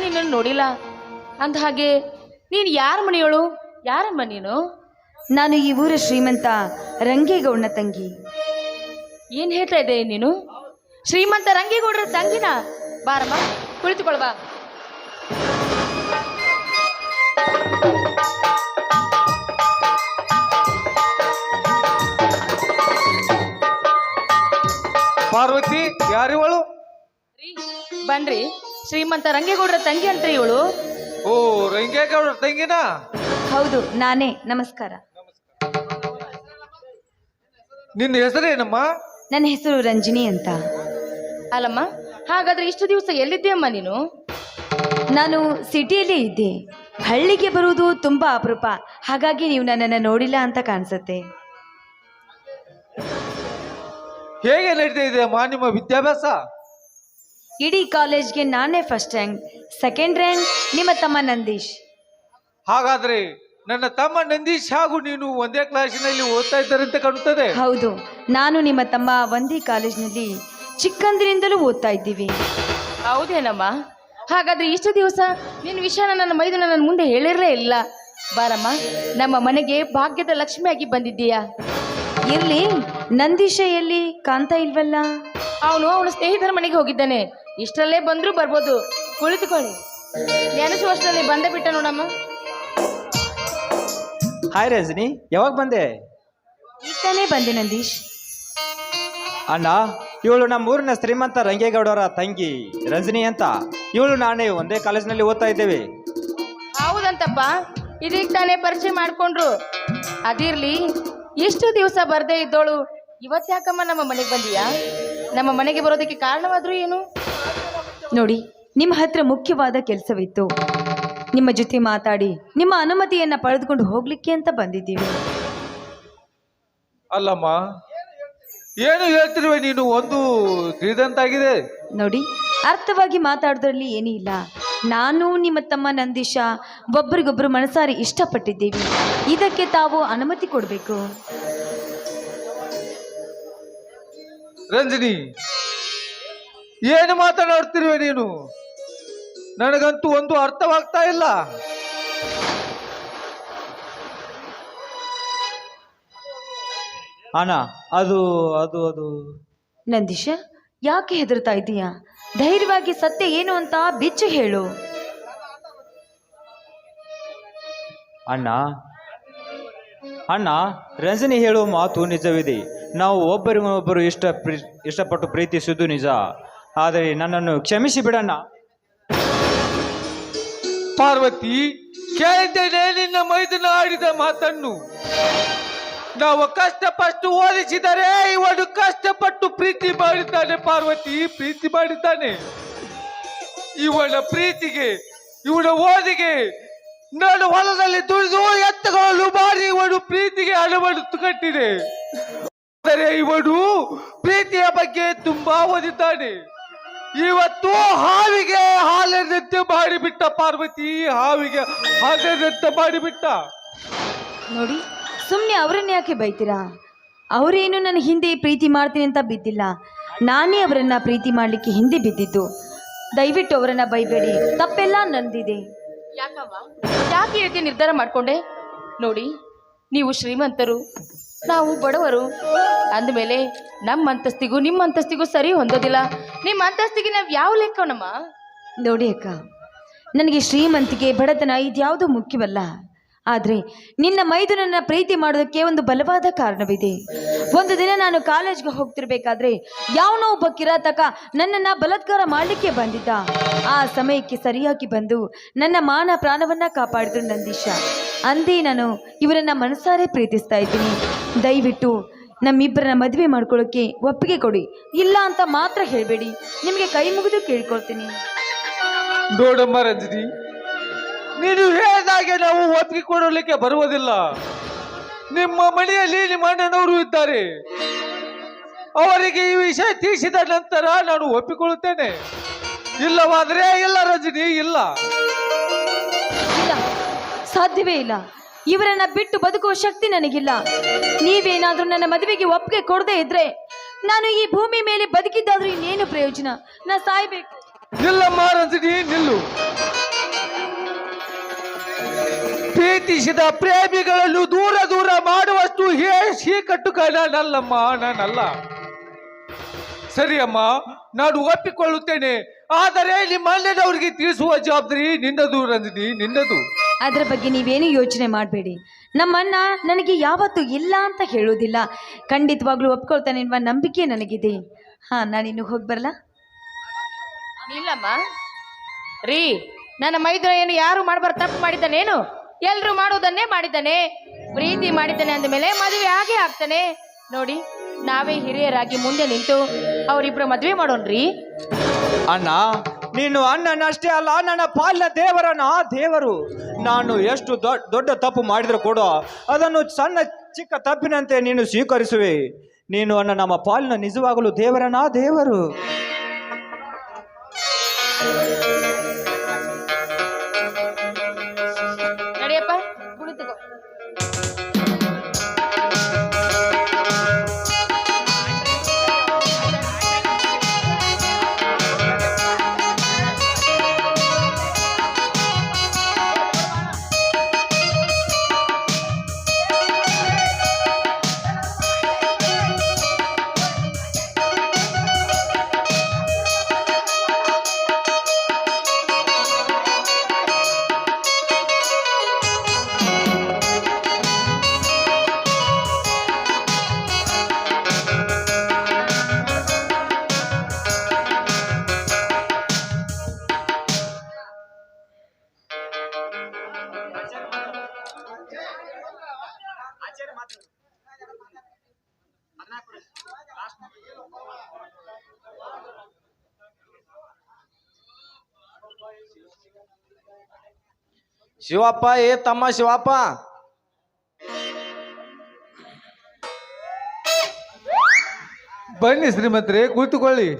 ನಿನ್ನನ್ನು ನೋಡಿಲ್ಲ. ಅಂದ ಹಾಗೆ ನೀನು ಯಾರ ಮನೆಯೋಳು? ಯಾರಮ್ಮ ನೀನು? ನಾನು ಈ ಊರ ಶ್ರೀಮಂತ ರಂಗೇಗೌಡನ ತಂಗಿ. ಏನು ಹೇಳ್ತಾ ಇದ್ದೆ ನೀನು? ಶ್ರೀಮಂತ ರಂಗೇಗೌಡರ ತಂಗಿನ? ಬಾರಮ್ಮ, ಕುಳಿತುಕೊಳ್ಬಾ. ಪಾರ್ವತಿ, ಯಾರಿವಳು? ಬನ್ರಿ, ಶ್ರೀಮಂತ ರಂಗೇಗೌಡರ ತಂಗಿ ಅಂತ ಇವಳು. ಓ, ರಂಗೇಗೌಡರ ತಂಗಿನಾ? ಹೌದು, ನಾನೇ. ನಮಸ್ಕಾರ. ನಿನ್ನ ಹೆಸರೇನಮ್ಮ? ನನ್ನ ಹೆಸರು ರಂಜಿನಿ ಅಂತ. ಅಲ್ಲಮ್ಮ, ಹಾಗಾದ್ರೆ ಇಷ್ಟು ದಿವಸ ಎಲ್ಲಿದ್ದೀಯಮ್ಮ ನೀನು? ನಾನು ಸಿಟಿಯಲ್ಲೇ ಇದ್ದೆ. ಹಳ್ಳಿಗೆ ಬರುವುದು ತುಂಬಾ ಅಪರೂಪ. ಹಾಗಾಗಿ ನೀವು ನನ್ನನ್ನು ನೋಡಿಲ್ಲ ಅಂತ ಕಾಣಿಸುತ್ತೆ. ಹೇಗೆ ನಡೀತಾ ಇದೆ ಅಮ್ಮ ನಿಮ್ಮ ವಿದ್ಯಾಭ್ಯಾಸ? ಇಡೀ ಕಾಲೇಜ್ಗೆ ನಾನೇ ಫಸ್ಟ್ ರ್ಯಾಂಕ್. ಸೆಕೆಂಡ್ ರ್ಯಾಂಕ್ ನಿಮ್ಮ ತಮ್ಮ ನಂದೀಶ್. ಹಾಗಾದ್ರೆ ನನ್ನ ತಮ್ಮ ನಂದೀಶ್ ಹಾಗೂ ನೀನು ಒಂದೇ ಕ್ಲಾಸಿನಲ್ಲಿ ಓದ್ತಾ ಇದ್ದಾರೆ ಅಂತ ಕಾಣುತ್ತದೆ. ಹೌದು, ನಾನು ನಿಮ್ಮ ತಮ್ಮ ಒಂದೇ ಕಾಲೇಜಿನಲ್ಲಿ ಚಿಕ್ಕಂದಿನಿಂದಲೂ ಓದ್ತಾ ಇದ್ದೀವಿ. ಹೌದೇನಮ್ಮ? ಹಾಗಾದ್ರೆ ಇಷ್ಟು ದಿವಸ ನಿನ್ನ ವಿಷಯನ ನನ್ನ ಮೈದುನ ನನ್ನ ಮುಂದೆ ಹೇಳಿರಲೇ ಇಲ್ಲ. ಬಾರಮ್ಮ, ನಮ್ಮ ಮನೆಗೆ ಭಾಗ್ಯದ ಲಕ್ಷ್ಮಿಯಾಗಿ ಬಂದಿದ್ದೀಯಾ. ಇರ್ಲಿ, ನಂದೀಶ ಎಲ್ಲಿ ಕಾಣ್ತಾ ಇಲ್ವಲ್ಲ? ಅವನ ಸ್ನೇಹಿತರ ಮನೆಗೆ ಹೋಗಿದ್ದಾನೆ. ಇಷ್ಟರಲ್ಲೇ ಬಂದರೂ ಬರ್ಬೋದು. ಕುಳಿತುಕೊಳ್ಳಿ. ನೆನೆಸುವಷ್ಟರಲ್ಲಿ ಬಂದೇ ಬಿಟ್ಟ ನೋಡಮ್ಮ. ಹಾಯ್ ರಜನಿ, ಯಾವಾಗ ಬಂದೆ? ಈಗ ತಾನೇ ಬಂದೆ ನಂದೀಶ್. ಅಣ್ಣ, ಇವಳು ನಮ್ಮೂರಿನ ಶ್ರೀಮಂತ ರಂಗೇಗೌಡರ ತಂಗಿ ರಂಜನಿ ಅಂತ. ಇವಳು ನಾನೇ ಒಂದೇ ಕಾಲೇಜಿನಲ್ಲಿ ಓದ್ತಾ ಇದ್ದೇವೆ. ಹೌದಂತಪ್ಪ, ಇದೀಗ ತಾನೇ ಪರಿಚಯ ಮಾಡ್ಕೊಂಡ್ರು. ಅದಿರ್ಲಿ, ಎಷ್ಟು ದಿವಸ ಬರ್ದೇ ಇದ್ದೋಳು ಇವತ್ತ್ಯಾಕಮ್ಮ ನಮ್ಮ ಮನೆಗೆ ಬಂದೀಯಾ? ನಮ್ಮ ಮನೆಗೆ ಬರೋದಕ್ಕೆ ಕಾರಣವಾದ್ರೂ ಏನು? ನೋಡಿ, ನಿಮ್ಮ ಹತ್ರ ಮುಖ್ಯವಾದ ಕೆಲಸವಿತ್ತು. ನಿಮ್ಮ ಜೊತೆ ಮಾತಾಡಿ ನಿಮ್ಮ ಅನುಮತಿಯನ್ನ ಪಡೆದುಕೊಂಡು ಹೋಗ್ಲಿಕ್ಕೆ ಅಂತ ಬಂದಿದ್ದೀವಿ. ಅಲ್ಲಮ್ಮ, ಏನು ಹೇಳ್ತಿರುವೆ ನೀನು? ಒಂದು ತಿಳಿದಂತಾಗಿದೆ. ನೋಡಿ, ಅರ್ಥವಾಗಿ ಮಾತಾಡೋದ್ರಲ್ಲಿ ಏನೂ ಇಲ್ಲ. ನಾನು ನಿಮ್ಮ ತಮ್ಮ ನಂದೀಶ ಒಬ್ಬರಿಗೊಬ್ಬರು ಮನಸಾರಿ ಇಷ್ಟಪಟ್ಟಿದ್ದೀವಿ. ಇದಕ್ಕೆ ತಾವು ಅನುಮತಿ ಕೊಡಬೇಕು. ರಂಜನಿ, ಏನು ಮಾತನಾಡ್ತಿರುವೆ ನೀನು? ನನಗಂತೂ ಒಂದು ಅರ್ಥವಾಗ್ತಾ ಇಲ್ಲ. ಅಣ್ಣ, ಅದು ಅದು ಅದು ನಂದೀಶ, ಯಾಕೆ ಹೆದರ್ತಾ ಇದ್ದೀಯಾ? ಧೈರ್ಯವಾಗಿ ಸತ್ಯ ಏನು ಅಂತ ಬಿಚ್ಚು ಹೇಳು. ಅಣ್ಣ ಅಣ್ಣ ರಂಜನಿ ಹೇಳುವ ಮಾತು ನಿಜವಿದೆ. ನಾವು ಒಬ್ಬರಿಗೊಬ್ಬರು ಇಷ್ಟಪಟ್ಟು ಪ್ರೀತಿಸುವುದು ನಿಜ. ಆದರೆ ನನ್ನನ್ನು ಕ್ಷಮಿಸಿ ಬಿಡಣ್ಣ. ಪಾರ್ವತಿ, ಕೇಳಿದ್ದೇನೆ ನಿನ್ನ ಮೈದನ ಆಡಿದ ಮಾತನ್ನು. ನಾವು ಕಷ್ಟಪಟ್ಟು ಓದಿಸಿದರೆ ಇವನು ಕಷ್ಟಪಟ್ಟು ಪ್ರೀತಿ ಮಾಡಿದ್ದಾನೆ. ಪಾರ್ವತಿ, ಪ್ರೀತಿ ಮಾಡಿದ್ದಾನೆ. ಇವನ ಪ್ರೀತಿಗೆ, ಇವನ ಓದಿಗೆ ನಾನು ಹೊಲದಲ್ಲಿ ದುಡಿದು ಎತ್ತುಗಳನ್ನು ಮಾಡಿ ಇವನು ಪ್ರೀತಿಗೆ ಹಣವನ್ನು ಕಟ್ಟಿದೆ. ಆದರೆ ಇವನು ಪ್ರೀತಿಯ ಬಗ್ಗೆ ತುಂಬಾ ಓದಿದ್ದಾನೆ. ಇವತ್ತು ಹಾವಿಗೆ ಹಾಲದಂತೆ ಮಾಡಿಬಿಟ್ಟ. ಪಾರ್ವತಿ, ಹಾವಿಗೆ ಹಾಲದಂತೆ ಮಾಡಿಬಿಟ್ಟ. ನೋಡಿ, ಸುಮ್ಮನೆ ಅವರನ್ನ ಯಾಕೆ ಬೈತೀರಾ? ಅವರೇನು ನನ್ನ ಹಿಂದೆ ಪ್ರೀತಿ ಮಾಡ್ತೀನಿ ಅಂತ ಬಿದ್ದಿಲ್ಲ. ನಾನೇ ಅವರನ್ನ ಪ್ರೀತಿ ಮಾಡಲಿಕ್ಕೆ ಹಿಂದೆ ಬಿದ್ದಿದ್ದು. ದಯವಿಟ್ಟು ಅವರನ್ನ ಬೈಬೇಡಿ. ತಪ್ಪೆಲ್ಲ ನಂದಿದೆ. ಯಾಕವ್ವ, ಯಾಕೆ ಈ ರೀತಿ ನಿರ್ಧಾರ ಮಾಡ್ಕೊಂಡೆ? ನೋಡಿ, ನೀವು ಶ್ರೀಮಂತರು, ನಾವು ಬಡವರು. ಅಂದಮೇಲೆ ನಮ್ಮ ಅಂತಸ್ತಿಗೂ ನಿಮ್ಮ ಅಂತಸ್ತಿಗೂ ಸರಿ ಹೊಂದೋದಿಲ್ಲ. ನಿಮ್ಮ ಅಂತಸ್ತಿಗೆ ನಾವು ಯಾವ ಲೆಕ್ಕವನಮ್ಮ? ನೋಡಿ ಅಕ್ಕ, ನನಗೆ ಶ್ರೀಮಂತಿಗೆ ಬಡತನ ಇದ್ಯಾವುದೂ ಮುಖ್ಯವಲ್ಲ. ಆದರೆ ನಿನ್ನ ಮೈದುನನ್ನ ಪ್ರೀತಿ ಮಾಡೋದಕ್ಕೆ ಒಂದು ಬಲವಾದ ಕಾರಣವಿದೆ. ಒಂದು ದಿನ ನಾನು ಕಾಲೇಜ್ಗೆ ಹೋಗ್ತಿರ್ಬೇಕಾದ್ರೆ ಯಾವನೋ ಒಬ್ಬ ಕಿರಾತಕ ನನ್ನನ್ನು ಬಲಾತ್ಕಾರ ಮಾಡಲಿಕ್ಕೆ ಬಂದಿದ್ದ. ಆ ಸಮಯಕ್ಕೆ ಸರಿಯಾಗಿ ಬಂದು ನನ್ನ ಮಾನ ಪ್ರಾಣವನ್ನ ಕಾಪಾಡಿದ್ರು ನಂದೀಶ. ಅಂದೇ ನಾನು ಇವರನ್ನ ಮನಸಾರೆ ಪ್ರೀತಿಸ್ತಾ ಇದ್ದೀನಿ. ದಯವಿಟ್ಟು ನಮ್ಮಿಬ್ಬರನ್ನ ಮದುವೆ ಮಾಡ್ಕೊಳ್ಳೋಕ್ಕೆ ಒಪ್ಪಿಗೆ ಕೊಡಿ. ಇಲ್ಲ ಅಂತ ಮಾತ್ರ ಹೇಳಬೇಡಿ. ನಿಮಗೆ ಕೈ ಮುಗಿದು ಕೇಳ್ಕೊಳ್ತೀನಿ. ನೋಡಮ್ಮ ರಂಜನಿ, ನೀನು ಹೇಳಿದಾಗೆ ನಾವು ಒಪ್ಪಿಗೆ ಕೊಡಲಿಕ್ಕೆ ಬರುವುದಿಲ್ಲ. ನಿಮ್ಮ ಮನೆಯಲ್ಲಿ ನಿಮ್ಮ ಅಣ್ಣನವರು ಇದ್ದಾರೆ. ಅವರಿಗೆ ಈ ವಿಷಯ ತಿಳಿಸಿದ ನಂತರ ನಾನು ಒಪ್ಪಿಕೊಳ್ಳುತ್ತೇನೆ. ಇಲ್ಲವಾದರೆ ಇಲ್ಲ ರಂಜನಿ, ಇಲ್ಲ. ಇಲ್ಲ, ಸಾಧ್ಯವೇ ಇಲ್ಲ. ಇವರನ್ನ ಬಿಟ್ಟು ಬದುಕುವ ಶಕ್ತಿ ನನಗಿಲ್ಲ. ನೀವೇನಾದ್ರೂ ನನ್ನ ಮದುವೆಗೆ ಒಪ್ಪಿಗೆ ಕೊಡದೇ ಇದ್ರೆ ನಾನು ಈ ಭೂಮಿ ಮೇಲೆ ಬದುಕಿದ್ದಾದ್ರೂ ಇನ್ನೇನು ಪ್ರಯೋಜನ? ನಾ ಸಾಯ್ಬೇಕು. ನಿಲ್ಲಮ್ಮ ರಂಜನಿ, ನಿಲ್ಲು. ಪ್ರೀತಿಸಿದ ಪ್ರೇಮಿಗಳನ್ನು ದೂರ ದೂರ ಮಾಡುವಷ್ಟು ಕಟ್ಟುಕ ನಾನಲ್ಲಮ್ಮ, ನಾನಲ್ಲ. ಸರಿ ಅಮ್ಮ, ನಾನು ಒಪ್ಪಿಕೊಳ್ಳುತ್ತೇನೆ. ಆದರೆ ನಿಮ್ಮ ಅಣ್ಣನವರಿಗೆ ತಿಳಿಸುವ ಜವಾಬ್ದಾರಿ ನಿನ್ನದು ರಂಜನಿ, ನಿನ್ನದು. ಅದರ ಬಗ್ಗೆ ನೀವೇನು ಯೋಚನೆ ಮಾಡಬೇಡಿ. ನಮ್ಮಣ್ಣ ನನಗೆ ಯಾವತ್ತೂ ಇಲ್ಲ ಅಂತ ಹೇಳೋದಿಲ್ಲ. ಖಂಡಿತವಾಗ್ಲೂ ಒಪ್ಕೊಳ್ತಾನೆ ಎನ್ನುವ ನಂಬಿಕೆ ನನಗಿದೆ. ಹಾಂ, ನಾನಿನ್ನು ಹೋಗಿ ಬರಲ್ಲ. ಇಲ್ಲಮ್ಮ ರೀ, ನನ್ನ ಮೈದುನ ಏನು ಯಾರು ಮಾಡಬಾರ್ದು ತಪ್ಪು ಮಾಡಿದ್ದಾನೇನು? ಎಲ್ಲರೂ ಮಾಡುವುದನ್ನೇ ಮಾಡಿದ್ದಾನೆ. ಪ್ರೀತಿ ಮಾಡಿದ್ದಾನೆ ಅಂದಮೇಲೆ ಮದುವೆ ಆಗೇ ಆಗ್ತಾನೆ. ನೋಡಿ, ನಾವೇ ಹಿರಿಯರಾಗಿ ಮುಂದೆ ನಿಂತು ಅವರಿಬ್ಬರ ಮದುವೆ ಮಾಡೋಣ್ರಿ. ಅಣ್ಣ, ನೀನು ಅಣ್ಣನಷ್ಟೇ ಅಲ್ಲ, ನನ್ನ ಪಾಲಿನ ದೇವರಣ್ಣ, ದೇವರು. ನಾನು ಎಷ್ಟು ದೊಡ್ಡ ತಪ್ಪು ಮಾಡಿದ್ರು ಕೂಡ ಅದನ್ನು ಸಣ್ಣ ಚಿಕ್ಕ ತಪ್ಪಿನಂತೆ ನೀನು ಸ್ವೀಕರಿಸುವೆ. ನೀನು ಅಣ್ಣ ನಮ್ಮ ಪಾಲಿನ ನಿಜವಾಗಲು ದೇವರಣ್ಣ, ದೇವರು. ನಡೆಯಪ್ಪ, ಕುಳಿತುಕೋ. ಶಿವಪ್ಪ, ಏ ತಮ್ಮ ಶಿವಪ್ಪ, ಬನ್ನಿ ಶ್ರೀಮಂತರೇ, ಕುಳಿತುಕೊಳ್ಳಿ.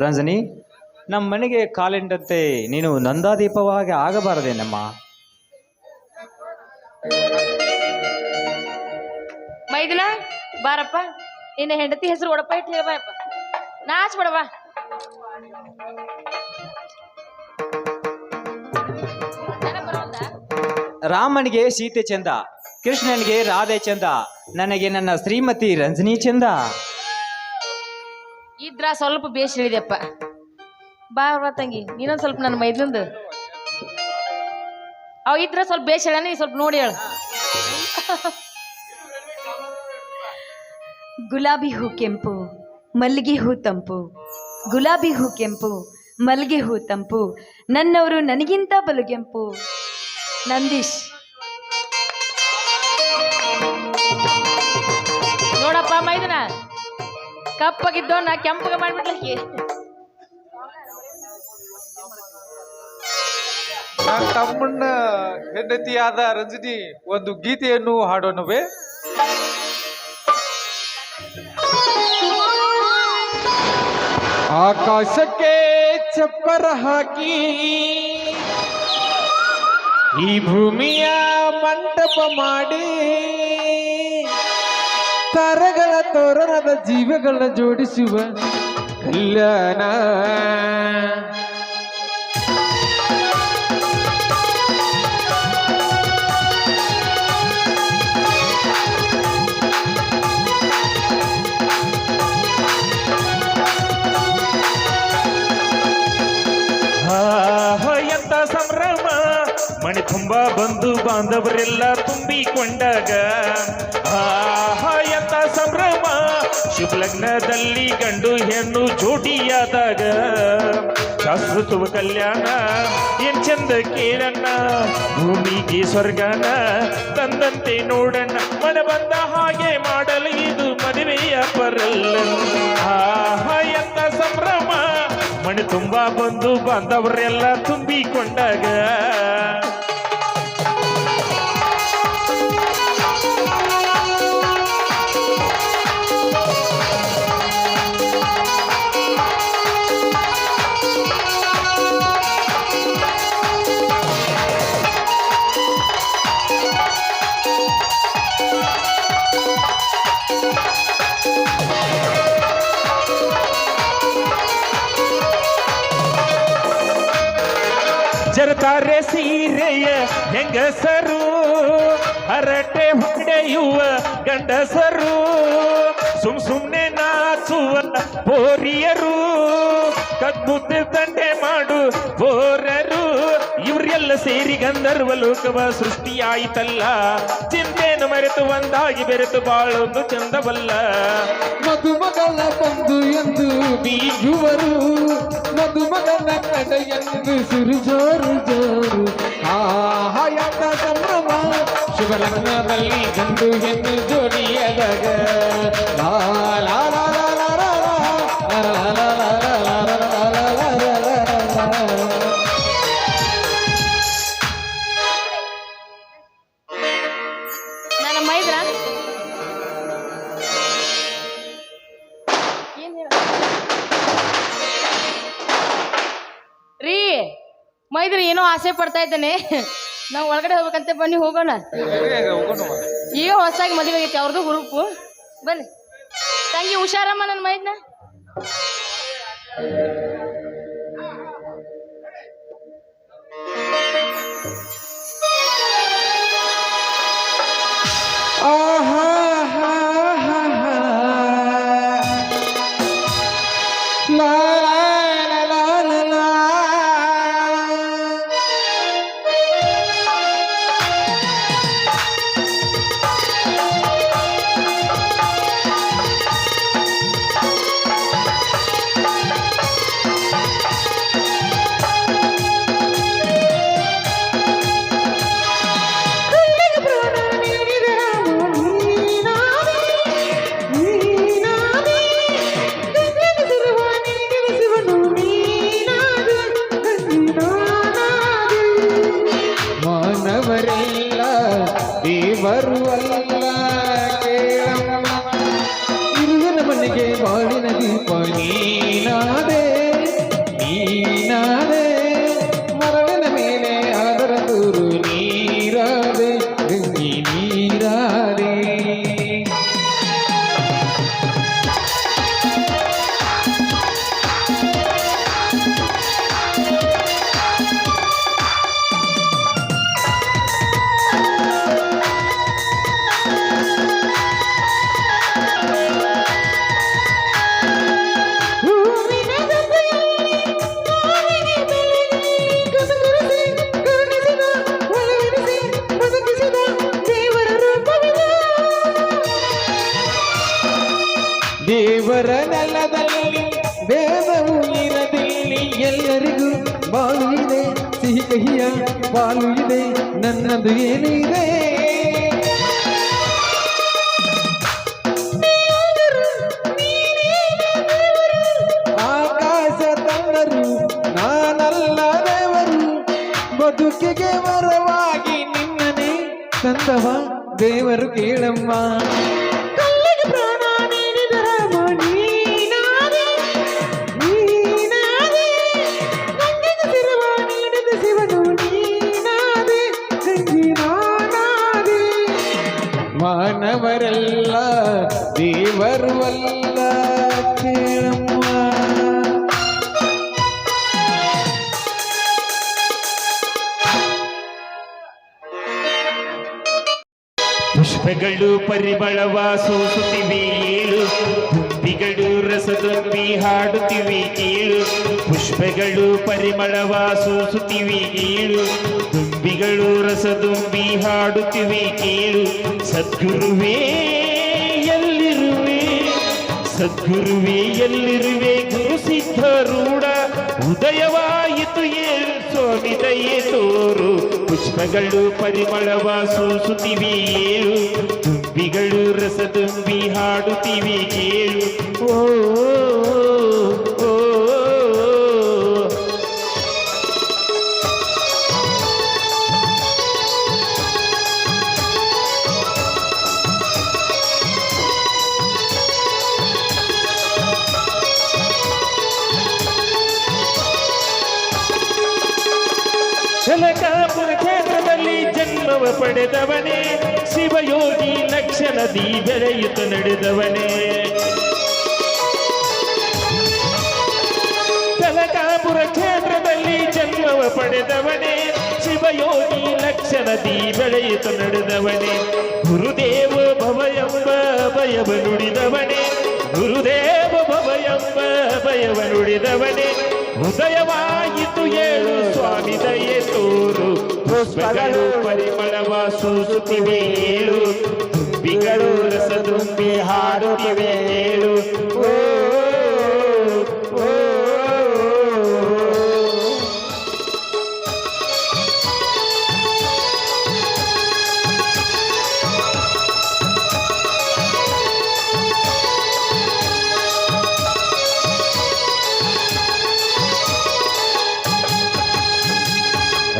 ರಂಜನಿ, ನಮ್ಮ ಮನೆಗೆ ಕಾಲಿಂಡಂತೆ ನೀನು ನಂದಾದೀಪವಾಗಿ ಆಗಬಾರದೇನಮ್ಮ? ಮೈದುನ ಬಾರಪ್ಪ, ನಿನ್ನ ಹೆಂಡತಿ ಹೆಸರು ಒಡಪ ಇಟ್ಟು ಹೇಳ್ಬಾಯಪ್ಪ. ನಾಚ್ ಬಿಡವ. ರಾಮನಿಗೆ ಸೀತೆ ಚಂದ, ಕೃಷ್ಣನಿಗೆ ರಾಧೆ ಚಂದ, ನನಗೆ ನನ್ನ ಶ್ರೀಮತಿ ರಂಜನಿ ಚಂದ. ಇದ್ರ ಸ್ವಲ್ಪ ಬೇಸ್ ಹೇಳಿದೆಪ್ಪ. ಬಾ ತಂಗಿ, ನೀನೊಂದ್ ಸ್ವಲ್ಪ ನನ್ನ ಮೈದ್ನಂದು ಅವ್ ಇದ್ರ ಸ್ವಲ್ಪ ಬೇಸ್ ಹೇಳ, ನೀ ಸ್ವಲ್ಪ ನೋಡಿ ಹೇಳ. ಗುಲಾಬಿ ಹೂ ಕೆಂಪು, ಮಲ್ಲಿಗೆ ಹೂ ತಂಪು. ಗುಲಾಬಿ ಹೂ ಕೆಂಪು, ಮಲ್ಲಿಗೆ ಹೂ ತಂಪು. ನನ್ನವರು ನನಗಿಂತ ಬಲು ಕೆಂಪು. ನಂದೀಶ್. ನೋಡಪ್ಪ ಮೈದನ, ಕಪ್ಪಗಿದ್ದೋ ನಾ ಕೆಂಪಗ ಮಾಡ್ಬಿಡ್ಲಿಕ್ಕೆ. ನನ್ನ ತಮ್ಮಣ್ಣ ಹೆಂಡತಿಯಾದ ರಂಜನಿ ಒಂದು ಗೀತೆಯನ್ನು ಹಾಡೋಣವೇ? ಆಕಾಶಕ್ಕೆ ಚಪ್ಪರ ಹಾಕಿ ಈ ಭೂಮಿಯ ಮಂಟಪ ಮಾಡಿ ತಾರಗಳ ತೋರಣದ ಜೀವಗಳನ್ನ ಜೋಡಿಸುವ ಕಲ್ಯಾಣ. ಎಂತ ಸಂಭ್ರಮ ಮನೆ ತುಂಬ ಬಂಧು ಬಾಂಧವರೆಲ್ಲ ತುಂಬಿಕೊಂಡಾಗ ಎಂತ ಸಂಭ್ರಮ ಶುಭ ಲಗ್ನದಲ್ಲಿ ಗಂಡು ಹೆಣ್ಣು ಜೋಡಿಯಾದಾಗ ಶಾಶ್ವತವ ಕಲ್ಯಾಣ ಏನ್ ಚಂದ ಕೇಳಣ್ಣ ಭೂಮಿಗೆ ಸ್ವರ್ಗನ ತಂದಂತೆ ನೋಡಣ್ಣ ಮನ ಬಂದ ಹಾಗೆ ಮಾಡಲು ಇದು ಮದುವೆಯ ಪರಲ್ಲ ಎಂತ ಸಂಭ್ರಮ ಮನೆ ತುಂಬಾ ಬಂದು ಬಾಂಧವರೆಲ್ಲ ತುಂಬಿಕೊಂಡಾಗ ಜರತಾರೆ ಸೀರೆಯ ಹೆಂಗಸರು ಹರಟೆ ಹೊಡೆಯುವ ಗಂಡಸರು ಸುಮ್ನೆ ನಾಚುವ ಪೋರಿಯರು ಕದ್ಬುದ್ಧ ದಂಡೆ ಮಾಡು ಪೋರರು ಇವರೆಲ್ಲ ಸೇರಿ ಗಂಧರ್ವ ಲೋಕವ ಸೃಷ್ಟಿಯಾಯಿತಲ್ಲ ಚಿಂತೆಯನ್ನು ಮರೆತು ಒಂದಾಗಿ ಬೆರೆತು ಬಾಳೊಂದು ಚಂದವಲ್ಲ ಮದುಮಗಳ ಬಂಧು ಎಂದು ಬೀಗುವರು ಮದುಮಗನ ಕಡೆಯೆಂದು ಸಿರು ಜೋರು ಜೋರು ಎಂತ ಸಂಭ್ರಮ ಶುಭ ಲಗ್ನದಲ್ಲಿ ಗಂಡು ಹೆಣ್ಣು ಜೋಡಿಯದಾಗ ಲಾ ಲಾ ಲಾ ಲಾ ಲಾ ಲಾ ಲಾ ಲಾ ಲಾ ಲಾ ಲಾ ಲಾ ಲಾ ಲಾ ಲಾ ಲಾ. ನನ್ನ ಮೈದ್ರ ರೀ ಮೈದ್ರ ಏನೋ ಆಸೆ ಪಡ್ತಾ ಇದ್ದಾನೆ ನಾವು ಒಳಗಡೆ ಹೋಗ್ಬೇಕಂತ ಬನ್ನಿ ಹೋಗೋಣ ಈಗ ಹೊಸದಾಗಿ ಮದುವೆ ಆಗೈತಿ ಅವ್ರದ್ದು ಗ್ರೂಪು ಬನ್ನಿ ತಂಗಿ ಹುಷಾರಮ್ಮ ನನ್ನ ಮೈದ್ನ ಮಾನವರೆಲ್ಲ ದೇವರು ಅಲ್ಲ ಕೇಳಮ್ಮ ಇರುವನ ಮನೆಗೆ ಬಾಳಿನ ದೀಪ ನೀನಾದೆ ನೀನಾದೆ ಮರಳಿನ ಮೇಲೆ ಅದರ ದೂರು ನೀರಾದೆ ಗಂಗಿ ನೀರಾದೆ ದೇವರ ನೆಲದಲ್ಲಿ ಭೇದವು ಇರದಿಲ್ಲಿ ಎಲ್ಲರಿಗೂ ಬಾಳು ಇದೆ ಸಿಹಿ ಕಹಿಯ ಬಾಳು ಇದೆ ನನ್ನದು ಏನಿದೆ ಆಕಾಶ ತಂದರು ನಾನಲ್ಲ ದೇವರು ಬದುಕಿಗೆ ವರವಾಗಿ ನಿನ್ನನೆ ತಂದವ ದೇವರು ಕೇಳಮ್ಮ ಮಾನವರೆಲ್ಲ ದೇವರು ಅಲ್ಲ ಕೇಳಮ್ಮ ಪುಷ್ಪಗಳು ಪರಿಮಳವ ಸೂಸುತ್ತಿವೆ ಏಳು ದುಂಬಿಗಳು ರಸದುಂಬಿ ಹಾಡುತ್ತಿವೆ ಕೇಳು ಪುಷ್ಪಗಳು ಪರಿಮಳವ ಸೂಸುತ್ತಿವೆ ಕೇಳು ದುಂಬಿಗಳು ರಸದುಂಬಿ ಹಾಡುತ್ತಿವೆ ಕೇಳು ಸದ್ಗುರುವೇ ಎಲ್ಲಿರುವೆ ಸದ್ಗುರುವೇ ಎಲ್ಲಿರುವೆ ಗುರು ಸಿದ್ಧರೂಢ ಉದಯವಾಯಿತು ಏಳು ಸ್ವಾಮಿ ದಯೆ ತೋರು ಪುಷ್ಪಗಳು ಪರಿಮಳವ ಸೂಸುತ್ತಿವೆ ಏಳು ದುಂಬಿಗಳು ರಸದುಂಬಿ ಹಾಡುತ್ತಿವೆ ಕೇಳು ಓ ಓ, ಓ, ಕನಕಾಪುರ ಕ್ಷೇತ್ರದಲ್ಲಿ ಜನ್ಮವ ಪಡೆದವನೇ ಶಿವಯೋಗಿ ಲಕ್ಷಣದಿ ಬೆಳೆಯುತ್ತ ನಡೆದವನೇ ಕನಕಾಪುರ ಕ್ಷೇತ್ರದಲ್ಲಿ ಜನ್ಮವ ಪಡೆದವನೇ ಶಿವಯೋಗಿ ಲಕ್ಷಣದಿ ಬೆಳೆಯುತ್ತ ನಡೆದವನೇ ಗುರುದೇವ ಭವ ಎಂಬ ಭಯವ ನುಡಿದವನೇ ಗುರುದೇವ ಭವ ಎಂಬ ಭಯವ ನುಡಿದವನೇ ಉದಯವಾಯಿತು ಏಳು ಸ್ವಾಮಿ ದಯೆ ತೋರು ಪುಷ್ಪಗಳು ಪರಿಮಳವ ಸೂಸುತ್ತಿವೆ ಏಳು ದುಂಬಿಗಳು ರಸದುಂಬಿ ಹಾಡುತ್ತಿವೆ ಏಳು ಓ, ಓ, ಓ.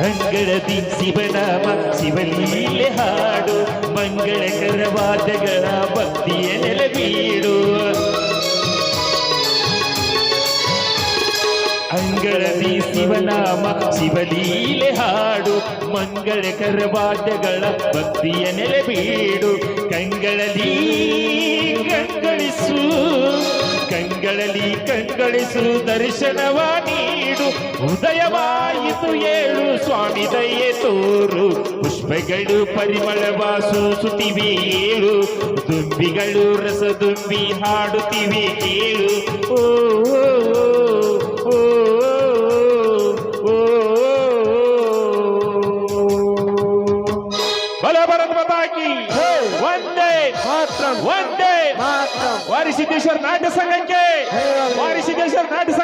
ಅಂಗಳದಿ ಶಿವನಾಮ ಶಿವಲೀಲೆ ಹಾಡು ಮಂಗಳಕರವಾದಗಳ ಭಕ್ತಿಯ ನೆಲಬೀಡು ಅಂಗಳದಿ ಶಿವನಾಮ ಶಿವಲೀಲೆ ಹಾಡು ಮಂಗಳಕರವಾದ್ಯಗಳ ಭಕ್ತಿಯ ನೆಲೆಬೀಡು ಕಂಗಳಲ್ಲಿ ಕಂಗಳಿಸು ದರ್ಶನವ ನೀಡು ಉದಯವಾಯಿತು ಏಳು ಸ್ವಾಮಿ ದಯೆ ತೋರು ಪುಷ್ಪಗಳು ಪರಿಮಳವ ಸೂಸುತ್ತಿವೆ ಏಳು ದುಂಬಿಗಳು ರಸದುಂಬಿ ಹಾಡುತ್ತಿವೆ ಕೇಳು ಓ, ಓ, ಓ, ಓ, ಬಲ ಭರತ್ ಮಾತಾಕಿ ಒಂದೇ ಮಾತ್ರ ಒಂದೇ ಮಾತ್ರ ವಾರಿಸಿದ್ದೇಶ್ವರ ನಾಟ್ಯ ಸಂಘಕ್ಕೆ ವಾರಿಸಿದ್ದೇಶ್ವರ ನಾಟ್ಯ